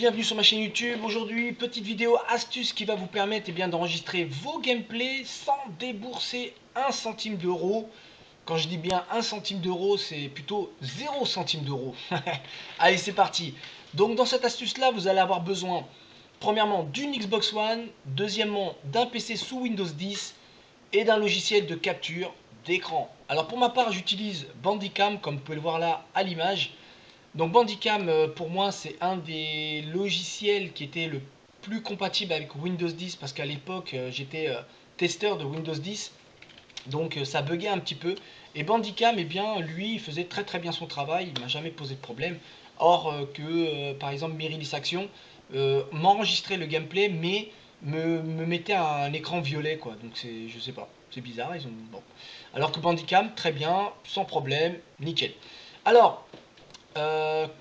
bienvenue sur ma chaîne YouTube. Aujourd'hui, petite vidéo astuce qui va vous permettre d'enregistrer vos gameplays sans débourser un centime d'euro. Quand je dis bien un centime d'euro, c'est plutôt 0 centime d'euro. Allez, c'est parti. Donc dans cette astuce là, vous allez avoir besoin premièrement d'une Xbox One, deuxièmement d'un PC sous Windows 10 et d'un logiciel de capture d'écran. Alors pour ma part, j'utilise Bandicam comme vous pouvez le voir là à l'image. Donc Bandicam, pour moi, c'est un des logiciels qui était le plus compatible avec Windows 10 parce qu'à l'époque, j'étais testeur de Windows 10, donc ça buguait un petit peu. Et Bandicam, lui, il faisait très très bien son travail, il m'a jamais posé de problème. Or par exemple, Mirilis Action m'enregistrait le gameplay, mais me mettait un écran violet, quoi. Donc je sais pas, c'est bizarre. Bon. Alors que Bandicam, très bien, sans problème, nickel. Alors,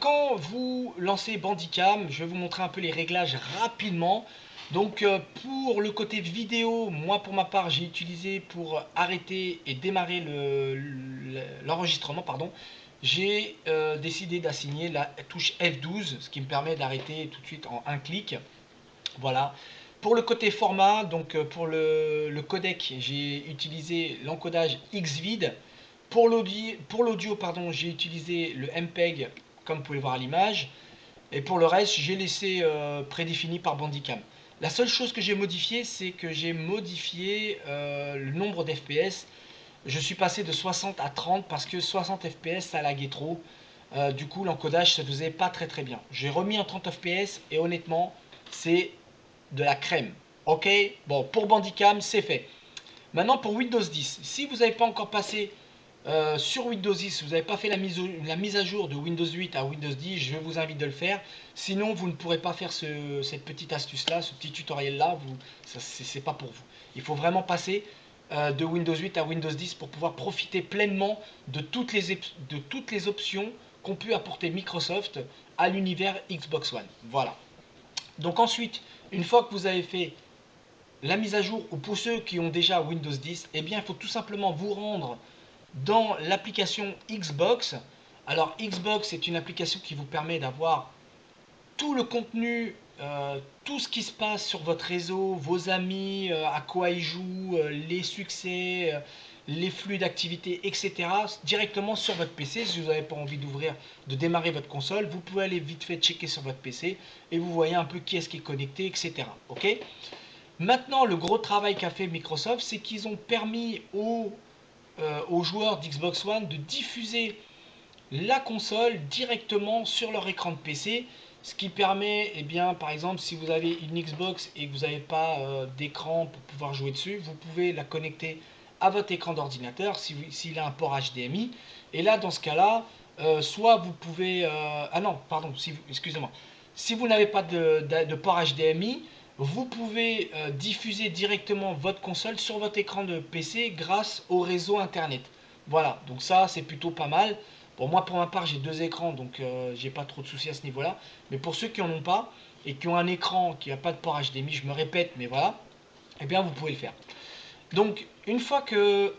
quand vous lancez Bandicam, je vais vous montrer un peu les réglages rapidement. Donc pour le côté vidéo, moi pour ma part j'ai utilisé pour arrêter et démarrer l'enregistrement, j'ai décidé d'assigner la touche F12, ce qui me permet d'arrêter tout de suite en un clic. Voilà. Pour le côté format, donc pour le codec, j'ai utilisé l'encodage Xvid. Pour l'audio, j'ai utilisé le MPEG, comme vous pouvez le voir à l'image. Et pour le reste, j'ai laissé prédéfini par Bandicam. La seule chose que j'ai modifié, c'est que j'ai modifié le nombre d'FPS. Je suis passé de 60 à 30 parce que 60 FPS, ça laguait trop. Du coup, l'encodage se faisait pas très très bien. J'ai remis en 30 FPS et honnêtement, c'est de la crème. Ok, bon, pour Bandicam, c'est fait. Maintenant, pour Windows 10, si vous n'avez pas encore passé sur Windows 10, vous n'avez pas fait la mise à jour de Windows 8 à Windows 10, je vous invite de le faire. Sinon, vous ne pourrez pas faire cette petite astuce-là, ce petit tutoriel-là. C'est pas pour vous. Il faut vraiment passer de Windows 8 à Windows 10 pour pouvoir profiter pleinement de toutes les options qu'ont pu apporter Microsoft à l'univers Xbox One. Voilà. Donc ensuite, une fois que vous avez fait la mise à jour, ou pour ceux qui ont déjà Windows 10, il faut tout simplement vous rendre dans l'application Xbox. Alors Xbox est une application qui vous permet d'avoir tout le contenu, tout ce qui se passe sur votre réseau, vos amis, à quoi ils jouent, les succès, les flux d'activité, etc. directement sur votre PC. Si vous n'avez pas envie de démarrer votre console, vous pouvez aller vite fait checker sur votre PC et vous voyez un peu qui est-ce qui est connecté, etc. Ok. Maintenant, le gros travail qu'a fait Microsoft, c'est qu'ils ont permis aux joueurs d'Xbox One de diffuser la console directement sur leur écran de PC, ce qui permet, par exemple, si vous avez une Xbox et que vous n'avez pas d'écran pour pouvoir jouer dessus, vous pouvez la connecter à votre écran d'ordinateur s'il a un port HDMI. Et là, dans ce cas-là, soit vous pouvez... ah non, pardon, excusez-moi. Si vous n'avez pas de port HDMI, vous pouvez diffuser directement votre console sur votre écran de PC grâce au réseau Internet. Voilà, donc ça, c'est plutôt pas mal. Bon, moi, pour ma part, j'ai deux écrans, donc j'ai pas trop de soucis à ce niveau-là. Mais pour ceux qui en ont pas et qui ont un écran qui n'a pas de port HDMI, je me répète, mais voilà, vous pouvez le faire. Donc, une fois que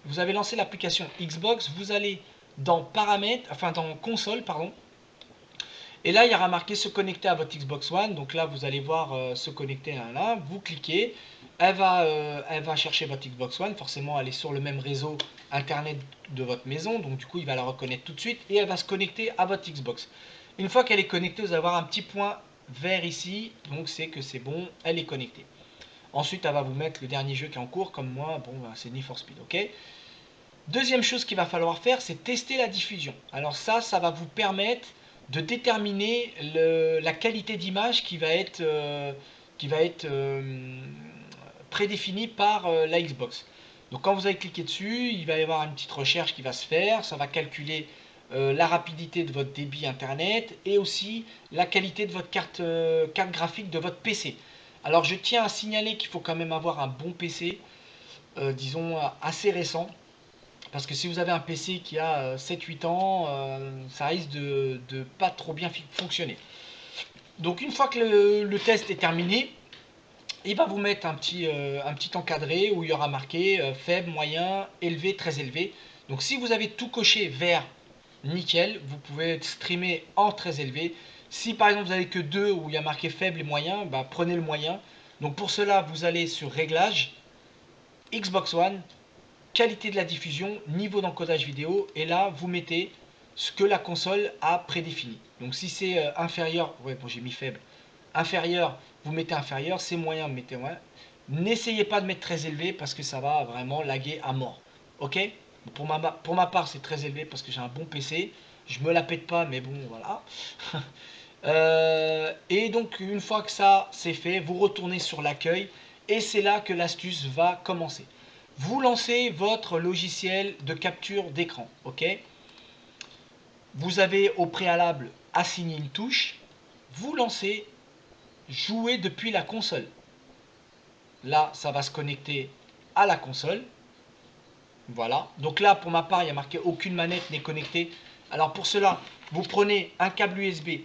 vous avez lancé l'application Xbox, vous allez dans paramètres, enfin dans console, pardon. Et là, il y aura marqué se connecter à votre Xbox One. Donc là, vous allez voir se connecter là. Vous cliquez. Elle va chercher votre Xbox One. Forcément, elle est sur le même réseau Internet de votre maison. Donc du coup, il va la reconnaître tout de suite. Et elle va se connecter à votre Xbox. Une fois qu'elle est connectée, vous allez avoir un petit point vert ici. Donc c'est que c'est bon, elle est connectée. Ensuite, elle va vous mettre le dernier jeu qui est en cours. Comme moi, bon, c'est Need for Speed. Ok. Deuxième chose qu'il va falloir faire, c'est tester la diffusion. Alors ça va vous permettre de déterminer la qualité d'image qui va être prédéfinie par la Xbox. Donc quand vous allez cliquer dessus, il va y avoir une petite recherche qui va se faire. Ça va calculer la rapidité de votre débit internet et aussi la qualité de votre carte graphique de votre PC. Alors je tiens à signaler qu'il faut quand même avoir un bon PC, disons assez récent. Parce que si vous avez un PC qui a 7-8 ans, ça risque de pas trop bien fonctionner. Donc une fois que le test est terminé, il va vous mettre un petit encadré où il y aura marqué faible, moyen, élevé, très élevé. Donc si vous avez tout coché vert, nickel, vous pouvez streamer en très élevé. Si par exemple vous avez que deux où il y a marqué faible et moyen, bah, prenez le moyen. Donc pour cela, vous allez sur Réglages, Xbox One, qualité de la diffusion, niveau d'encodage vidéo, et là vous mettez ce que la console a prédéfini. Donc si c'est inférieur, ouais bon j'ai mis faible, inférieur, vous mettez inférieur, c'est moyen, vous mettez moyen. N'essayez pas de mettre très élevé parce que ça va vraiment laguer à mort. Ok? Pour ma part, c'est très élevé parce que j'ai un bon PC. Je me la pète pas, mais bon, voilà. Et donc, une fois que ça c'est fait, vous retournez sur l'accueil et c'est là que l'astuce va commencer. Vous lancez votre logiciel de capture d'écran. Ok? Vous avez au préalable assigné une touche. Vous lancez jouer depuis la console. Là, ça va se connecter à la console. Voilà. Donc là, pour ma part, il y a marqué aucune manette n'est connectée. Alors pour cela, vous prenez un câble USB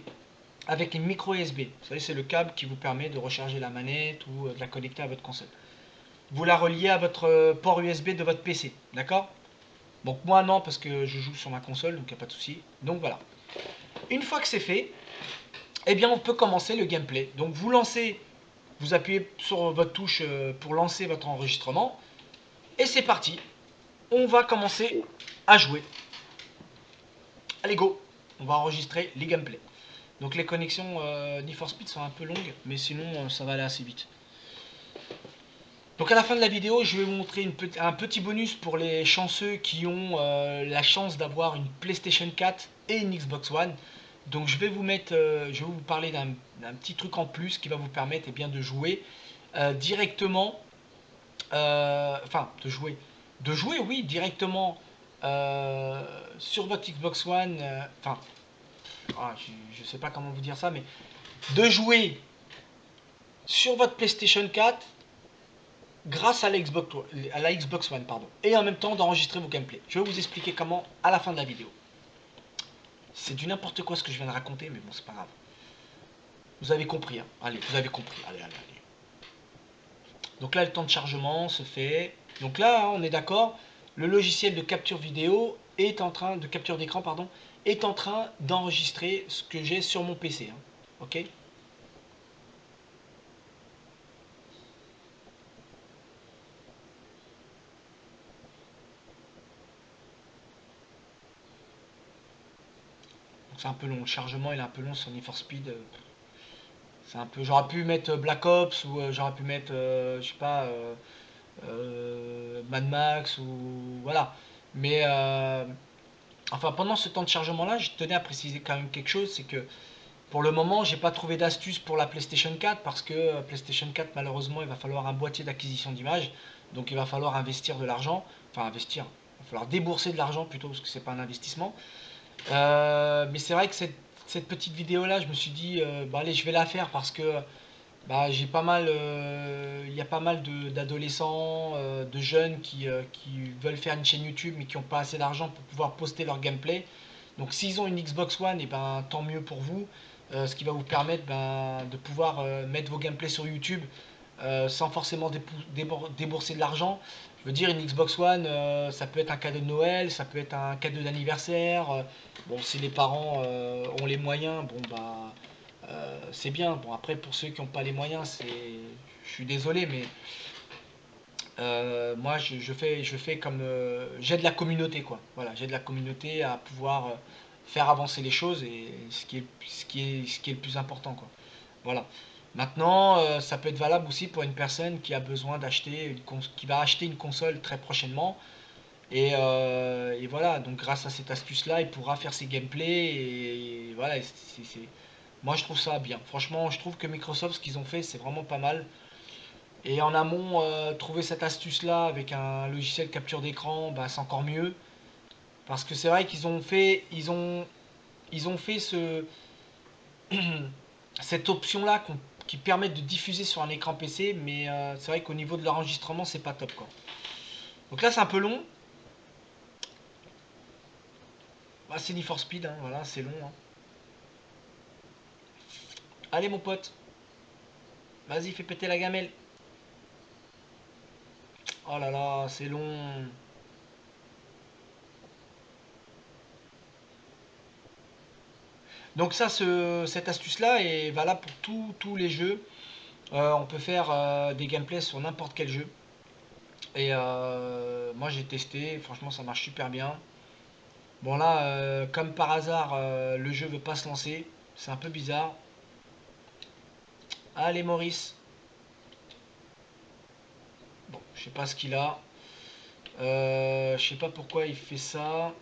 avec une micro USB. Vous savez, c'est le câble qui vous permet de recharger la manette ou de la connecter à votre console. Vous la reliez à votre port USB de votre PC. D'accord? Donc moi non, parce que je joue sur ma console, donc il n'y a pas de souci. Donc voilà. Une fois que c'est fait, eh bien on peut commencer le gameplay. Donc vous lancez, vous appuyez sur votre touche pour lancer votre enregistrement. Et c'est parti. On va commencer à jouer. Allez go. On va enregistrer les gameplays. Donc les connexions Need for Speed sont un peu longues, mais sinon ça va aller assez vite. Donc à la fin de la vidéo, je vais vous montrer un petit bonus pour les chanceux qui ont la chance d'avoir une PlayStation 4 et une Xbox One. Donc je vais vous parler d'un petit truc en plus qui va vous permettre de jouer directement, de jouer oui directement sur votre Xbox One, je ne sais pas comment vous dire ça, mais de jouer sur votre PlayStation 4 grâce à la Xbox One, pardon, et en même temps d'enregistrer vos gameplays. Je vais vous expliquer comment à la fin de la vidéo. C'est du n'importe quoi ce que je viens de raconter, mais bon, c'est pas grave. Vous avez compris, hein. Allez, vous avez compris. Allez, allez, allez. Donc là, le temps de chargement se fait. Donc là, on est d'accord. Le logiciel de capture vidéo de capture d'écran, pardon, est en train d'enregistrer ce que j'ai sur mon PC. Hein. Ok. C'est un peu long. Le chargement il est un peu long sur Need for Speed. C'est un peu. J'aurais pu mettre Black Ops ou j'aurais pu mettre, je sais pas, Mad Max ou voilà. Mais enfin, pendant ce temps de chargement là, je tenais à préciser quand même quelque chose, c'est que pour le moment, j'ai pas trouvé d'astuce pour la PlayStation 4 parce que PlayStation 4, malheureusement, il va falloir un boîtier d'acquisition d'image, donc il va falloir investir de l'argent, enfin investir, il va falloir débourser de l'argent plutôt parce que c'est pas un investissement. Mais c'est vrai que cette petite vidéo là, je me suis dit, bah allez, je vais la faire parce que bah, il y a pas mal d'adolescents, de jeunes qui veulent faire une chaîne YouTube mais qui n'ont pas assez d'argent pour pouvoir poster leur gameplay. Donc s'ils ont une Xbox One, et ben tant mieux pour vous. Ce qui va vous permettre de pouvoir mettre vos gameplays sur YouTube sans forcément débourser de l'argent. Je veux dire, une Xbox One, ça peut être un cadeau de Noël, ça peut être un cadeau d'anniversaire. Bon, si les parents ont les moyens, bon bah c'est bien. Bon, après, pour ceux qui n'ont pas les moyens, je suis désolé, mais moi, je fais comme j'aide la communauté, quoi. Voilà, j'aide la communauté à pouvoir faire avancer les choses et ce qui est le plus important, quoi. Voilà. Maintenant, ça peut être valable aussi pour une personne qui a besoin qui va acheter une console très prochainement. Et voilà, donc grâce à cette astuce-là, il pourra faire ses gameplays et voilà. Moi, je trouve ça bien. Franchement, je trouve que Microsoft, ce qu'ils ont fait, c'est vraiment pas mal. Et en amont, trouver cette astuce-là avec un logiciel capture d'écran, bah, c'est encore mieux. Parce que c'est vrai ils ont fait cette option-là qui permet de diffuser sur un écran PC, mais c'est vrai qu'au niveau de l'enregistrement, c'est pas top, quoi. Donc là, c'est un peu long. Bah, c'est Need for Speed, hein, voilà, c'est long. Hein. Allez, mon pote, vas-y, fais péter la gamelle. Oh là là, c'est long. Donc ça, cette astuce-là est valable pour tous les jeux. On peut faire des gameplays sur n'importe quel jeu. Et moi j'ai testé, franchement ça marche super bien. Bon là, comme par hasard, le jeu veut pas se lancer. C'est un peu bizarre. Allez Maurice. Bon, je sais pas ce qu'il a. Je sais pas pourquoi il fait ça.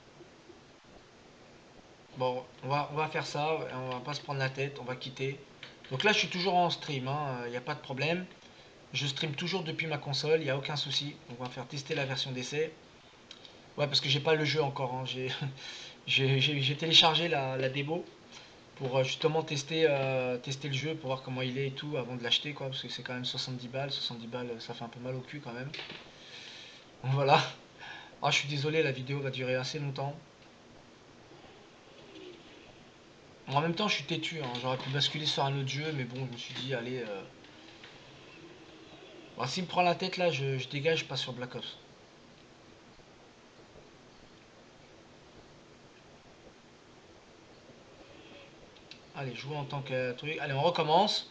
Bon, on va faire ça. On va pas se prendre la tête. On va quitter. Donc là, je suis toujours en stream. Il n'y a pas de problème. Je stream toujours depuis ma console. Il n'y a aucun souci. Donc on va faire tester la version d'essai. Ouais, parce que j'ai pas le jeu encore. J'ai téléchargé la démo pour justement tester le jeu pour voir comment il est et tout avant de l'acheter quoi, parce que c'est quand même 70 balles. 70 balles, ça fait un peu mal au cul quand même. Donc voilà. Ah, je suis désolé, la vidéo va durer assez longtemps. En même temps, je suis têtu, hein. J'aurais pu basculer sur un autre jeu, mais bon, je me suis dit, allez. Bon, s'il me prend la tête là, je dégage, je passe sur Black Ops. Allez, jouer en tant que truc. Allez, on recommence.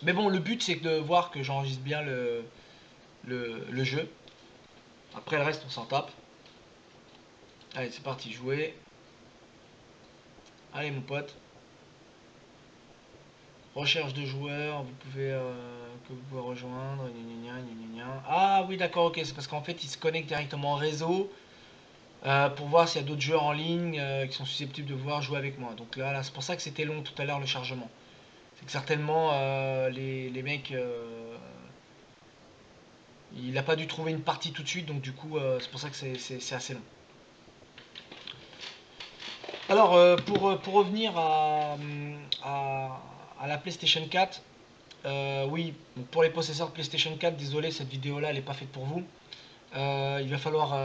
Mais bon, le but c'est de voir que j'enregistre bien le jeu. Après le reste, on s'en tape. Allez, c'est parti, jouer. Allez, mon pote. Recherche de joueurs, que vous pouvez rejoindre. Gna, gna, gna, gna, gna. Ah oui, d'accord, ok. C'est parce qu'en fait, il se connecte directement au réseau pour voir s'il y a d'autres joueurs en ligne qui sont susceptibles de pouvoir jouer avec moi. Donc là, c'est pour ça que c'était long tout à l'heure le chargement. C'est que certainement les mecs, il n'a pas dû trouver une partie tout de suite, donc du coup, c'est pour ça que c'est assez long. Alors, pour revenir à, à la PlayStation 4, oui, donc pour les possesseurs de PlayStation 4, désolé, cette vidéo-là, elle n'est pas faite pour vous. Il va falloir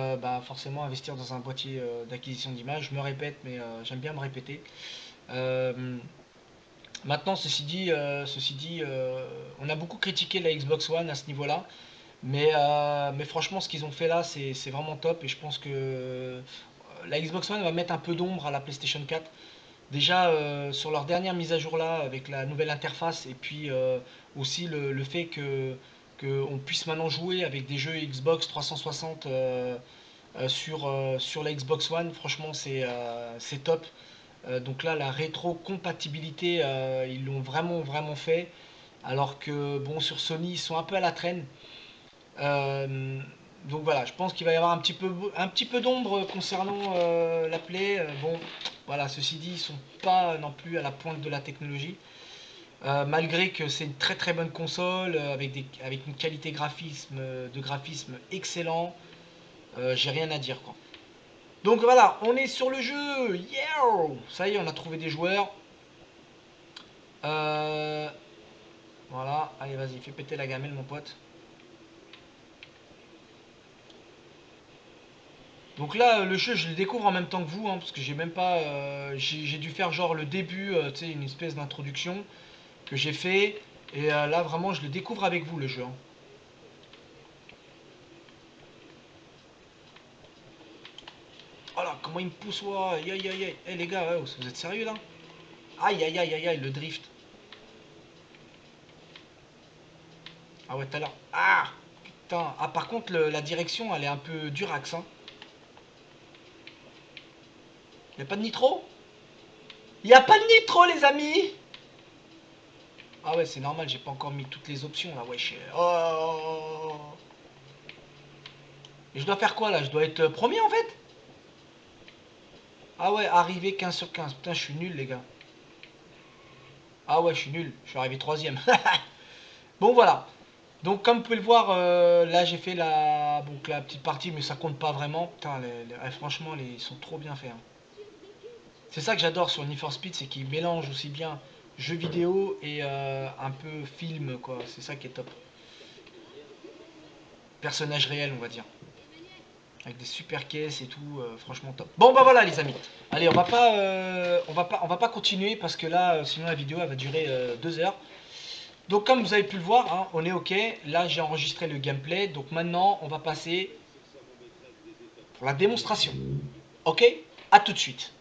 forcément investir dans un boîtier d'acquisition d'image. Je me répète, mais j'aime bien me répéter. Euh, Maintenant, ceci dit on a beaucoup critiqué la Xbox One à ce niveau-là. Mais franchement, ce qu'ils ont fait là, c'est vraiment top. Et je pense que la Xbox One va mettre un peu d'ombre à la PlayStation 4. Déjà, sur leur dernière mise à jour là, avec la nouvelle interface, et puis aussi le fait qu'on puisse maintenant jouer avec des jeux Xbox 360 sur la Xbox One, franchement, c'est top. Donc là, la rétro-compatibilité, ils l'ont vraiment fait. Alors que, bon, sur Sony, ils sont un peu à la traîne. Euh, donc voilà, je pense qu'il va y avoir un petit peu d'ombre concernant la Play. Bon, voilà, ceci dit, ils sont pas non plus à la pointe de la technologie. Malgré que c'est une très bonne console avec une qualité de graphisme excellent, j'ai rien à dire quoi. Donc voilà, on est sur le jeu. Yeah, ça y est, on a trouvé des joueurs. Euh, voilà, allez vas-y, fais péter la gamelle mon pote. Donc là, le jeu, je le découvre en même temps que vous, hein, parce que j'ai même pas, j'ai dû faire genre le début, tu sais, une espèce d'introduction que j'ai fait, et là vraiment, je le découvre avec vous le jeu, hein. Oh là, comment il me pousse, ouais, aïe aïe aïe aïe, eh les gars, ouais, vous êtes sérieux là? Aïe aïe aïe aïe aïe, le drift. Ah ouais, tout à l'heure. Ah, putain. Ah par contre, la direction, elle est un peu durax, hein. Y a pas de nitro? Y a pas de nitro, les amis! Ah ouais, c'est normal, j'ai pas encore mis toutes les options là, wesh. Oh. Et je dois faire quoi là? Je dois être premier en fait? Ah ouais, arrivé 15 sur 15. Putain, je suis nul, les gars. Ah ouais, je suis nul. Je suis arrivé troisième. Bon, voilà. Donc, comme vous pouvez le voir, là, j'ai fait la petite partie, mais ça compte pas vraiment. Putain, franchement, ils sont trop bien faits, hein. C'est ça que j'adore sur Need for Speed, c'est qu'ils mélangent aussi bien jeux vidéo et un peu film, quoi. C'est ça qui est top. Personnage réel, on va dire. Avec des super caisses et tout, franchement top. Bon bah voilà les amis. Allez, on va pas continuer parce que là, sinon la vidéo elle va durer 2 heures. Donc comme vous avez pu le voir, hein, on est ok. Là j'ai enregistré le gameplay. Donc maintenant on va passer pour la démonstration. Ok? À tout de suite.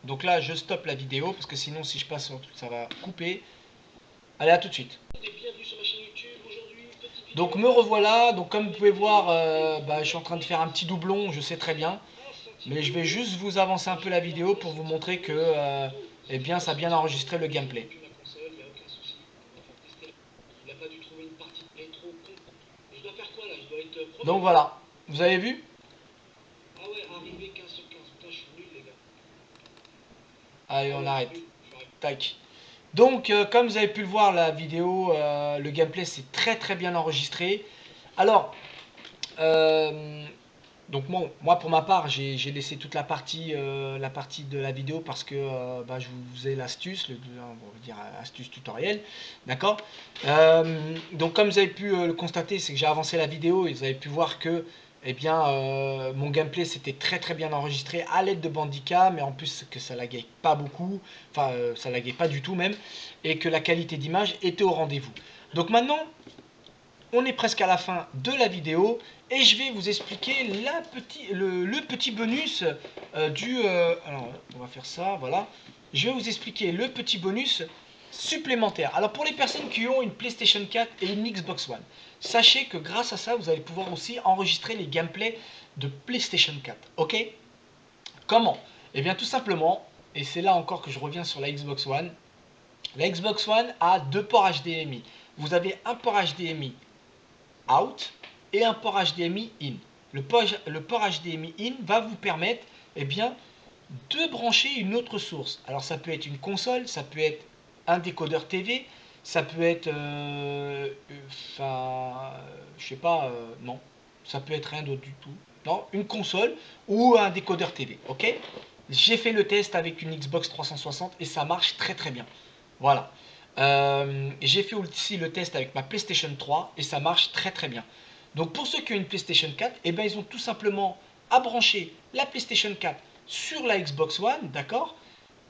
Donc là, je stoppe la vidéo parce que sinon, si je passe sur tout, ça va couper. Allez, à tout de suite. Donc me revoilà. Donc comme vous pouvez voir, je suis en train de faire un petit doublon, je sais très bien. Mais je vais juste vous avancer un peu la vidéo pour vous montrer que eh bien, ça a bien enregistré le gameplay. Donc voilà, vous avez vu? Allez, on arrête. Tac. Donc, comme vous avez pu le voir, la vidéo, le gameplay, c'est très très bien enregistré. Alors, euh, donc moi pour ma part, j'ai laissé toute la partie de la vidéo parce que je vous ai l'astuce, on va dire astuce tutoriel, d'accord. Donc comme vous avez pu le constater, c'est que j'ai avancé la vidéo et vous avez pu voir que eh bien, mon gameplay c'était très très bien enregistré à l'aide de Bandicam, mais en plus que ça laguait pas beaucoup, enfin ça laguait pas du tout même, et que la qualité d'image était au rendez-vous. Donc maintenant, on est presque à la fin de la vidéo et je vais vous expliquer le petit bonus alors, on va faire ça, voilà. Je vais vous expliquer le petit bonus supplémentaire. Alors, pour les personnes qui ont une PlayStation 4 et une Xbox One, sachez que grâce à ça, vous allez pouvoir aussi enregistrer les gameplays de PlayStation 4. Ok? Comment? Eh bien, tout simplement, et c'est là encore que je reviens sur la Xbox One. La Xbox One a deux ports HDMI. Vous avez un port HDMI out et un port HDMI in. Le port HDMI in va vous permettre eh bien, de brancher une autre source. Alors ça peut être une console, ça peut être un décodeur TV, ça peut être, je sais pas, non, ça peut être rien d'autre du tout. Non, une console ou un décodeur TV, ok. J'ai fait le test avec une Xbox 360 et ça marche très très bien. Voilà. J'ai fait aussi le test avec ma PlayStation 3 et ça marche très très bien. Donc pour ceux qui ont une PlayStation 4, eh ben, ils ont tout simplement à brancher la PlayStation 4 sur la Xbox One, d'accord.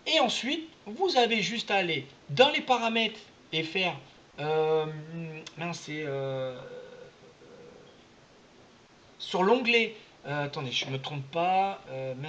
Et ensuite, vous avez juste à aller dans les paramètres et faire... c'est... sur l'onglet... attendez, je me trompe pas.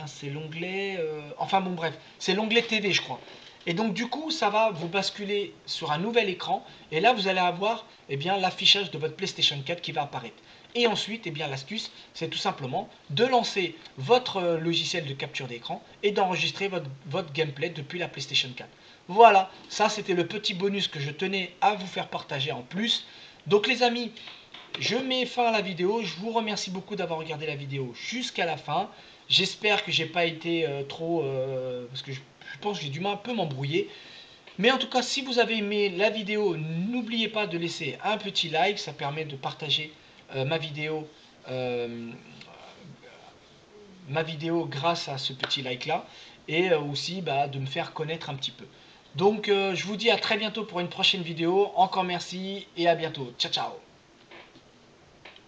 C'est l'onglet... enfin bon, bref. C'est l'onglet TV, je crois. Et donc du coup, ça va vous basculer sur un nouvel écran. Et là, vous allez avoir eh bien, l'affichage de votre PlayStation 4 qui va apparaître. Et ensuite, eh bien, l'astuce, c'est tout simplement de lancer votre logiciel de capture d'écran et d'enregistrer votre gameplay depuis la PlayStation 4. Voilà, ça c'était le petit bonus que je tenais à vous faire partager en plus. Donc les amis, je mets fin à la vidéo. Je vous remercie beaucoup d'avoir regardé la vidéo jusqu'à la fin. J'espère que j'ai pas été trop... parce que je pense que j'ai dû un peu m'embrouiller. Mais en tout cas, si vous avez aimé la vidéo, n'oubliez pas de laisser un petit like. Ça permet de partager euh, ma vidéo grâce à ce petit like là. Et aussi de me faire connaître un petit peu. Donc je vous dis à très bientôt pour une prochaine vidéo. Encore merci et à bientôt. Ciao ciao.